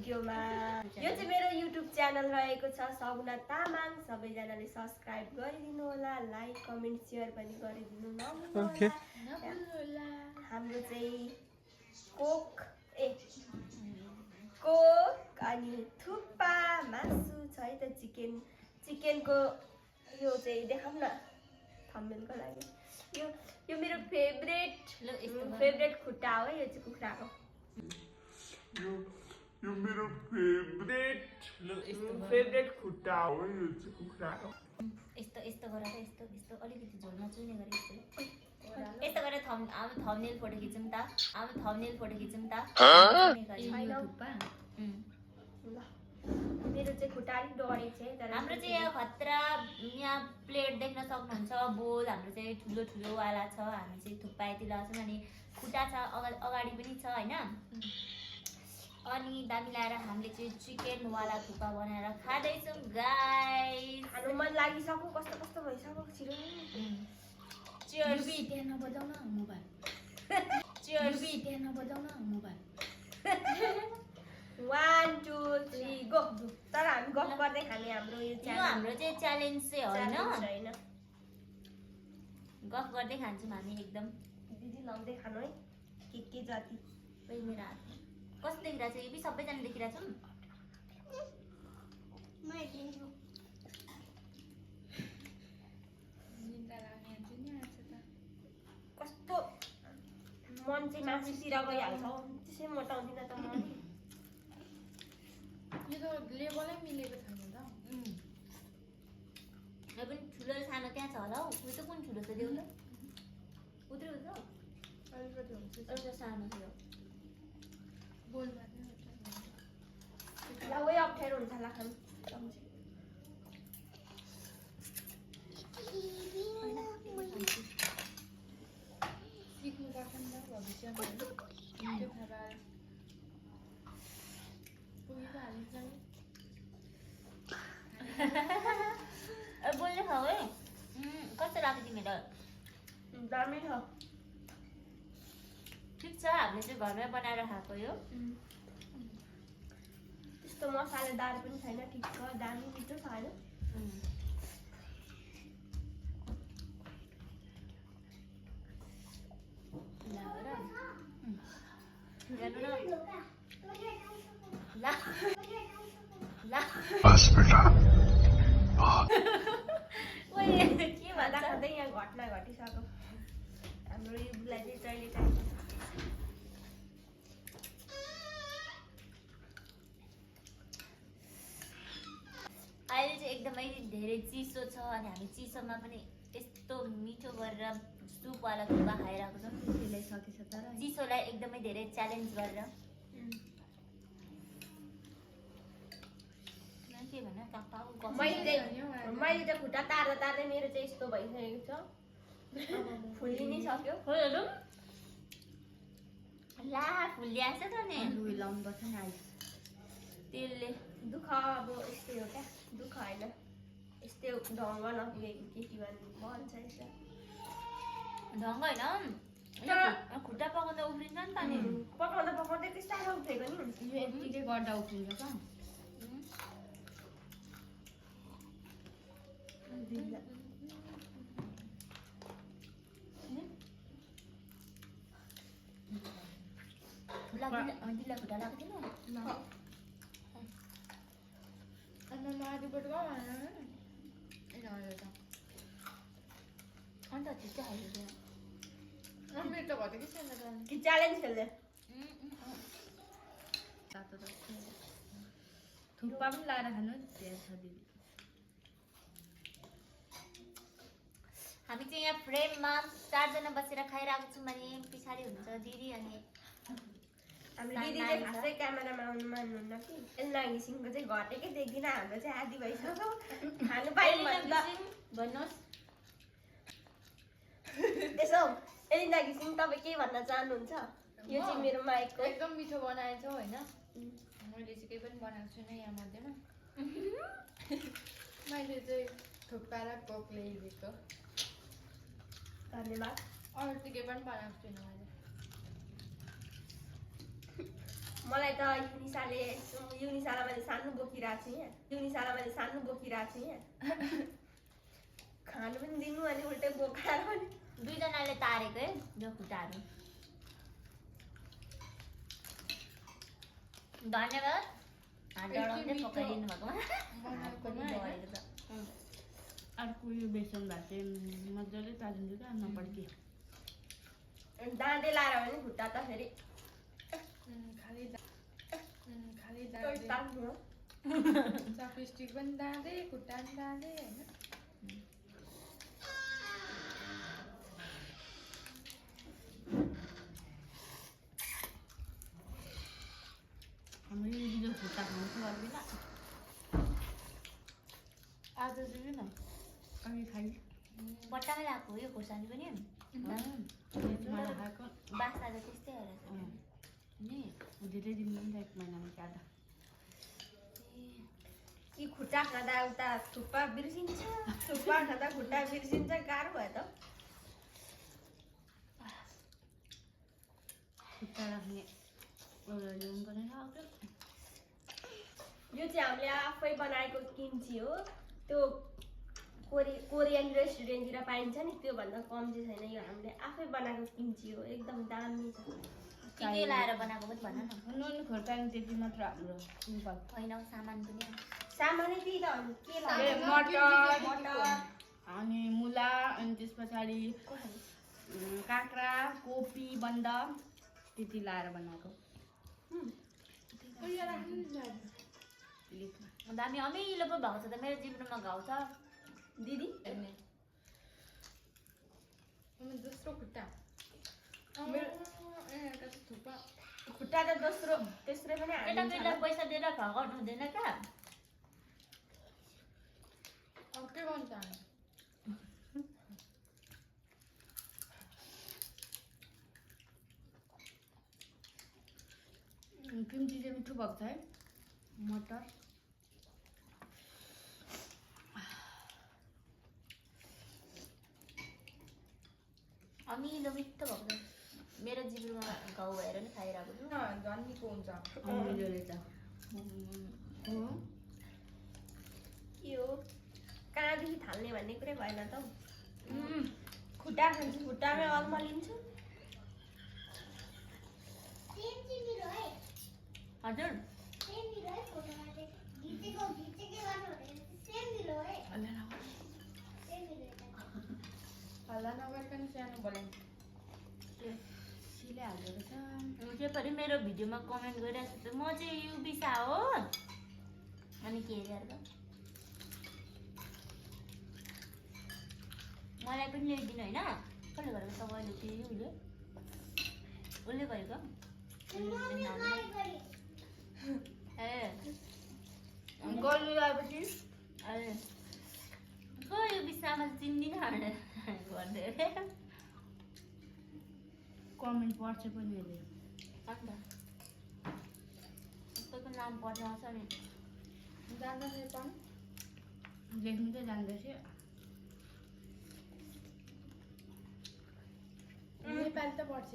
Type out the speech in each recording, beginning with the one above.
भिडियोमा। यो चाहिँ मेरो युट्युब च्यानल रहेको छ सगुना तामाङ। सबैजनाले सब्स्क्राइब गरिदिनु होला, लाइक कमेन्ट सेयर पनि गरिदिनु नभुल्नुहोला। हाम्रो चाहिँ कोक अनि थुक्पा मासु छ है त, चिकनको यो चाहिँ देखाउँ न थम्बनेलको लागि। यो मेरो फेभरेट खुट्टा हो, यो चाहिँ कुखुराको। यो मेरो फेभरेट खुट्टा हो, यो चाहिँ कुखुराको। यस्तो गरेर यस्तो अलिकति झोलमा चुने गरी यस्तो गरेर थम्बनेल फोटो खिचौँ त। मेरो चाहिँ खुट्टा अलिक डढेको छ है। हाम्रो चाहिँ यहाँ खतरा यहाँ प्लेट देख्न सक्नुहुन्छ, बोल हाम्रो चाहिँ ठुलो वाला छ। हामी चाहिँ थुक्पा यति लगाउँछौँ अनि खुट्टा छ अगाडि पनि छ होइन। अनि दामी लाएर हामीले चाहिँ चिकन वाला थुक्पा बनाएर खाँदैछौँ गाइस। खानु मन लागिसक्यो, कस्तो भइसक्यो छिटो। चियर्स। त्यहाँ नबजाउ न मोबाइल। चियर्स। त्यहाँ नबजाउ न मोबाइल। 1 2 3 गो। तर हामी गफ गर्दै खाने हाम्रो यो हाम्रो चाहिँ च्यालेन्ज चाहिँ होइन, हैन। गफ गर्दै खान्छौँ हामी एकदम। दिदी लाउँदै खानु है के जाति। कोही मेरो हात कस्तो देखिरहेको छ, यो पनि सबैजना देखिरहेको छौँ। म हेर्दिन्छु। कस्तो मन चाहिँ मासुतिर गइहाल्छ हौ, त्यसै मोटाउँदिन त म। यो त लेबलै मिलेको छैन त। यो पनि ठुलो र सानो त्यहाँ छ होला हौ। यो त कुन ठुलो छ देऊ त। उत्रु छ अलिकति हुन्छ। एउटा सानो थियो। बोलमा ल वही अप्ठ्यारो हुन्छ होला खानु। सिक्नु पर्छ नि त भविष्यमा। त्यो खाएर बोल्दै खाऊ है। कस्तो लाग्यो तिमीलाई? दामी छ। ठिक छ, हामीले चाहिँ घरमै बनाएर खाएको यो। त्यस्तो मसालेदार पनि छैन, ठिक छ, दामी मिठो छ होइन। के भन्दा खाँदै यहाँ घटना घटिसक्यो। हाम्रो युगलाई चाहिँ जहिले चाहिन्छ। अहिले चाहिँ एकदमै धेरै चिसो छ अनि हामी चिसोमा पनि यस्तो मिठो गरेर सुपवाला थुक्पा खाइरहेको छौँ। त्यसलाई सकेछ तर चिसोलाई एकदमै धेरै च्यालेन्ज गरेर। के भन मैले त खुट्टा तार्दै मेरो चाहिँ यस्तो भइसकेको छ, फुल्ली नै सक्यो। ला फुलिहाल्छ त नि। लुई लाउनु पर्छ नि अहिले। त्यसले दुःख अब यस्तै हो क्या, दुःख होइन यस्तै ढङ्ग नपुगेको केटी भन्छ यसो। ढङ्ग होइन, खुट्टा पकाउँदा उफ्रिन्छ नि त नि। पकाउँदै त्यस्तो साह्रो उठेको नि। यो यतिकै गर्दा उठ्नुहुन्छ त। दिला खुट्टा लगाएको थिएन। अन्त माथिबाट गयो अन्त छिट्टो खाइदियो। मेरो त घटेकै छैन त। कि च्यालेन्ज खेल्दै थुक्पा पनि लाएर खानु धेरै छ दिदी। हामी चाहिँ यहाँ फ्रेममा 4 जना बसेर खाइरहेको छौँ भने पछाडि हुनुहुन्छ दिदी अनि हाम्रो दिदी चाहिँ खासै क्यामेरामा आउनु मान्नुहुन्न कि। एल्ना घिसिङको चाहिँ घटेकै देख्दिन, हाम्रो चाहिँ आधी भइसक्यो। खानु पाइनु भन्नुहोस्। त्यसो एलिना घिसिङ तपाईँ के भन्न चाहनुहुन्छ? यो चाहिँ मेरो माइकको एकदम मिठो बनाएछ होइन। मैले चाहिँ केही पनि बनाएको छुइनँ यहाँ मध्येमा। मैले चाहिँ थुक्पा र कोक ल्याइदिएको। धन्यवाद। अरू चाहिँ केही पनि बनाएको छुइनँ मैले। मलाई त युनिसाला मैले सानो बोकिरहेको छु यहाँ खानु पनि दिनु अनि उल्टै बोकाएर पनि दुईजनाले तारेको है यो खुट्टाहरू। धन्यवाद हात डढाउँदै पकाइदिनु भएकोमा। अर्को यो बेसन भात चाहिँ मजाले तारिन्छ क्या नपड्के। दाँते लाएर भने खुट्टा त फेरि खाली तान्नु हो। चपस्टिक पनि दाँदै खुट्टा पनि दाँदै होइन। हाम्रो यो खुट्टा खान्छ गर्दैन आज चाहिँ न अनि खाइ बट्टामै लगाएको हो यो खोर्सानी पनि खाएको बासा त त्यस्तै रहेछ नि धेरै दिन पनि एक महिनामा काट्दा कि खुट्टा खाँदा उता थुक्पा बिर्सिन्छ थुक्पा खाँदा खुट्टा बिर्सिन्छ गाह्रो भयो त। खुट्टा राख्ने एउटा ल्याउनु पर्ने यो चाहिँ हामीले आफै बनाएको किम्ची हो। त्यो कोरियन रेस्टुरेन्टतिर पाइन्छ नि त्योभन्दा कम चाहिँ छैन। यो हामीले आफै बनाएको किम्ची हो एकदम दामी छ। के लाएर बनाएको पनि भन न। नुन खोर्सानी त्यति मात्र हाम्रो सिम्पल होइन सामान पनि सामानै त्यही त हो के मटर अनि मुला अनि त्यस पछाडि काँक्रा कोपी बन्द त्यति लाएर बनाएको। दामी अमिलो पो भएको छ त मेरो जिब्रोमा घाउ छ दिदी। दोस्रो खुट्टा खुट्टा त दोस्रो तेस्रो पनि केटाकेटीलाई पैसा दिएर फर्काउनु हुँदैन क्या। के भन्छ किम्ची चाहिँ मिठो भएको छ है। मटर अमिलो मिठो भएको छ। मेरो जिब्रोमा घाउ भएर नि खाइरहेको छु। झन् निको हुन्छ अमिलोले त यो कहाँदेखि थाल्ने भन्ने कुरै भएन त। खुट्टा खान्छु खुट्टामै अल्मलिन्छु। हजुर हल्ला नगरिकन सानो बोलाइ सिले हाल्दो रहेछ। के पऱ्यो मेरो भिडियोमा कमेन्ट गरिरहेको छु म चाहिँ युबिसा हो अनि के अरे अर्को मलाई पनि ल्याइदिनु होइन। कसले गरेको तपाईँले चाहिँ उसले गरेको ए गल्नु आएपछि खो यो बिचमा चिन्दिनँ भनेर भन्दै अरे कमेन्ट पढ्छ पनि अहिले अन्त उसको नाम पढ्न आउँछ नि जान्दैन लेख्नु चाहिँ जान्दैछ। नेपाली त पढ्छ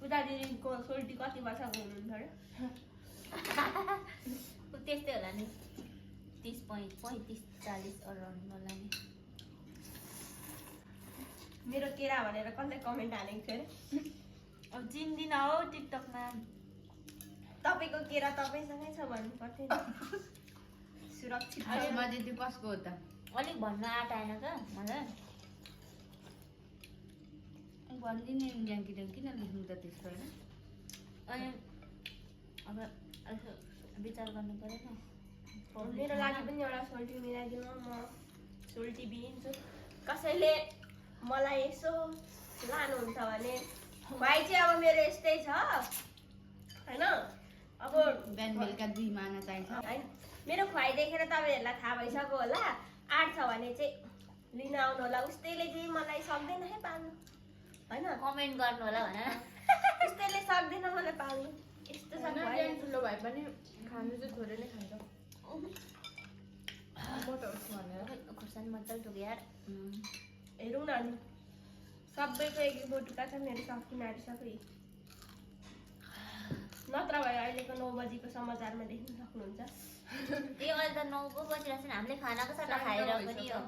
उता दिदीको सोल्टी कति वर्षको हुनुहुन्छ अरे? त्यस्तै होला नि 30 35 40 अराउन्ड होला नि। मेरो केरा भनेर कसले कमेन्ट हालेको थियो अरे? अब चिन्दिनँ हो टिकटकमा। तपाईँको केरा तपाईँसँगै छ भन्नु पर्थ्यो नि। सुरक्षित अहिले त्यो कसको हो त अलिक भन्न आँट आएन त मलाई। भनिदिने ड्याङ्की ड्याङ्की किन लेख्नु त त्यस्तो होइन। अनि अब विचार गर्नु पऱ्यो नि। मेरो लागि पनि एउटा सोल्टी मिलाइदिनु। म सोल्टी बिन्छु। कसैले मलाई यसो लानुहुन्छ भने भाइ चाहिँ अब मेरो यस्तै छ होइन। अब बिहान बेलुका 2 माना चाहिन्छ होइन मेरो खुवाइ देखेर तपाईँहरूलाई थाहा भइसक्यो होला। आँट छ भने चाहिँ लिन आउनु होला। उस्तैले चाहिँ मलाई सक्दैन है पाल्नु होइन। कमेन्ट गर्नु होला भनेर उस्तैले सक्दैन मलाई पाल्नु। यस्तो छ ठुलो भए पनि खानु चाहिँ थोरै नै खान्छ मोटो होस् भनेर। खुर्सानी मजाले टोक्यो यार। हेरौँ न अनि सबैको एक बोटुका छ। मेरो सकिन आँटिसक्यो। नत्र भए अहिलेको 9 बजीको समाचारमा देख्न सक्नुहुन्छ। ए अहिले त 9 पो बजिरहेको छ नि, हामीले खानाको सट्टा खाएर पनि हो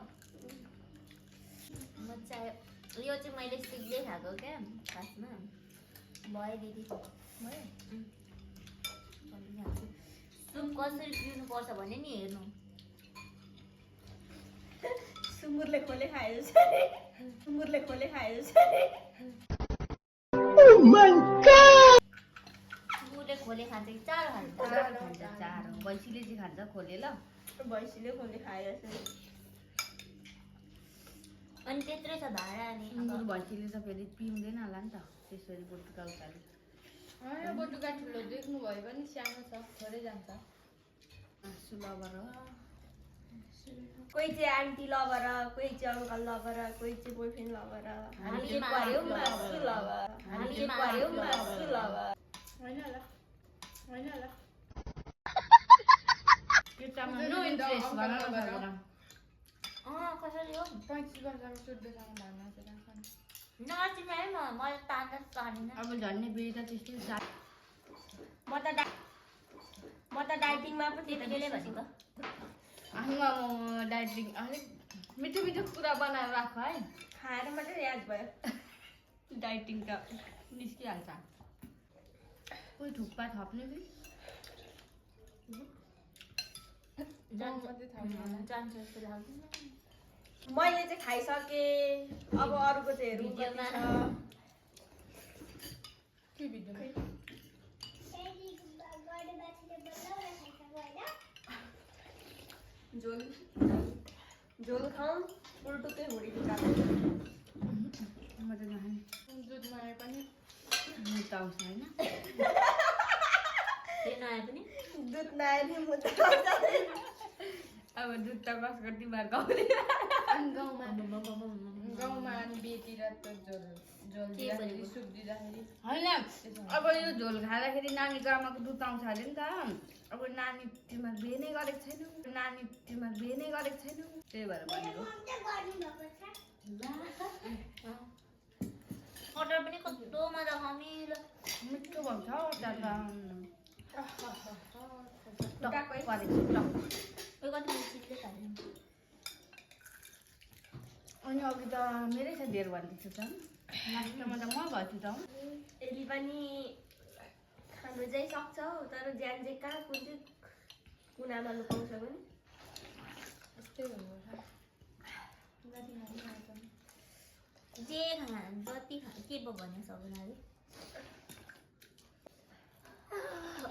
मजा आयो। यो चाहिँ मैले सिक्दै खाएको क्या खासमा। भयो दिदी भयो। सुप कसरी पिउनुपर्छ भन्ने नि हेर्नु। सुँगुरले खोले खाए जस्तो नि। सुँगुरले खोले खाए जस्तो नि। सुँगुरले खोले खान्छ कि चारो खान्छ? चारो भैँसीले चाहिँ खान्छ खोले ल। भैँसीले खोले खाए जस्तो नि। अनि त्यत्रै छ भाडा। अनि सुँगुर भैँसीले त फेरि पिउँदैन होला नि त, त्यसरी बटुका उकालो। बटुका ठुलो देख्नु भयो पनि सानो छ, थोरै जान्छ। सुलभर कोही चाहिँ आन्टी लभर, कोही चाहिँ अङ्कल लभर, कोही चाहिँ बोयफ्रेन्ड लभर। हामी चाहिँ पर्यौँ मासु लभर। हामी चाहिँ पर्यौँ मासु लभर। होइन होला, होइन होला। केटामा नो इन्ट्रेस्ट भन न सकेर। कसरी हो? 35 वर्षको शुद्धसँग भर्ना चाहिँ राख न। नचिनायो म, मलाई तान्दा तानेन। अब झन्ने बेरी त त्यस्तै म त डाइटिङमा पनि त्यतिखेरै भनेको। आमा डाइटिङ अलिक मिठो मिठो कुरा बनाएर राख है। खाएर मात्रै याद भयो। डाइटिङ त निस्किहाल्छ। कोही थुक्पा थप्ने कि जान्छ जस्तो लाग्दैन। मैले चाहिँ खाइसकेँ। अब अरूको चाहिँ हेरौँ भिडियोमा। के भिडियोमा? झोल खाउँ उल्टुकै हुडी म त नखाने। दुध मलाई पनि मुत आउँछ होइन। त्यो नआए पनि दुध नआए नि म त अब दुध त कसको तिमीहरू गाउँदै। गाउँमा अनि बेतिर त झोल दिँदाखेरि सुप दिँदाखेरि होइन अब यो झोल खाँदाखेरि नानीको आमाको दुध आउँछ अरे नि त। अब नानी तिमीहरू बिहे नै गरेको छैनौ, नानी तिमीहरू बिहे नै गरेको छैनौ, त्यही भएर भनेको। मटर पनि कस्तो मजा खमिलो मिठो भन्छ त्यहाँ त खुट्टाकै परेको छ। उयो कति मिठो खाने। अनि अघि त मेरै छ धेर भन्दैछु त लास्टमा त म भन्छु त। यसले पनि खानु चाहिँ सक्छ तर ज्यान चाहिँ कहाँ कुन चाहिँ कुनामा लुकाउँछ भने यस्तै हुनुपर्छ। जे खाना जति खा के पो भन्नु सक्दैन अरे।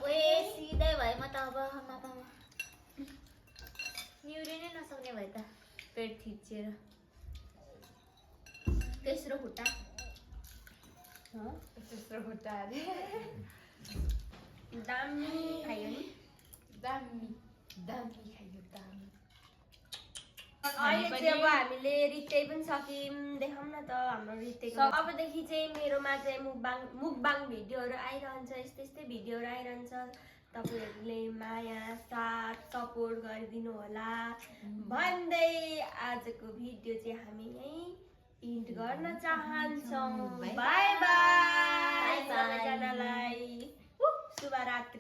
ओए सिधै भयो म त अब मापामा निहुरिनै नसक्ने भयो त पेट थिचेर। तेस्रो खुट्टा तेस्रो खुट्टा अरे दामी खायो नि। दामी दामी खायो दामी। अहिले चाहिँ अब हामीले रित्तै पनि सक्यौँ। देखाउँ न त हाम्रो रित्तैको। अबदेखि चाहिँ मेरोमा चाहिँ मुकबाङ भिडियोहरू आइरहन्छ। यस्तै यस्तै भिडियोहरू आइरहन्छ। तपाईँहरूले माया साथ सपोर्ट गरिदिनु होला भन्दै आजको भिडियो चाहिँ हामी यहीँ इन्ड गर्न चाहन्छौँ। बाई बाई सबैजनालाई शुभरात्रि।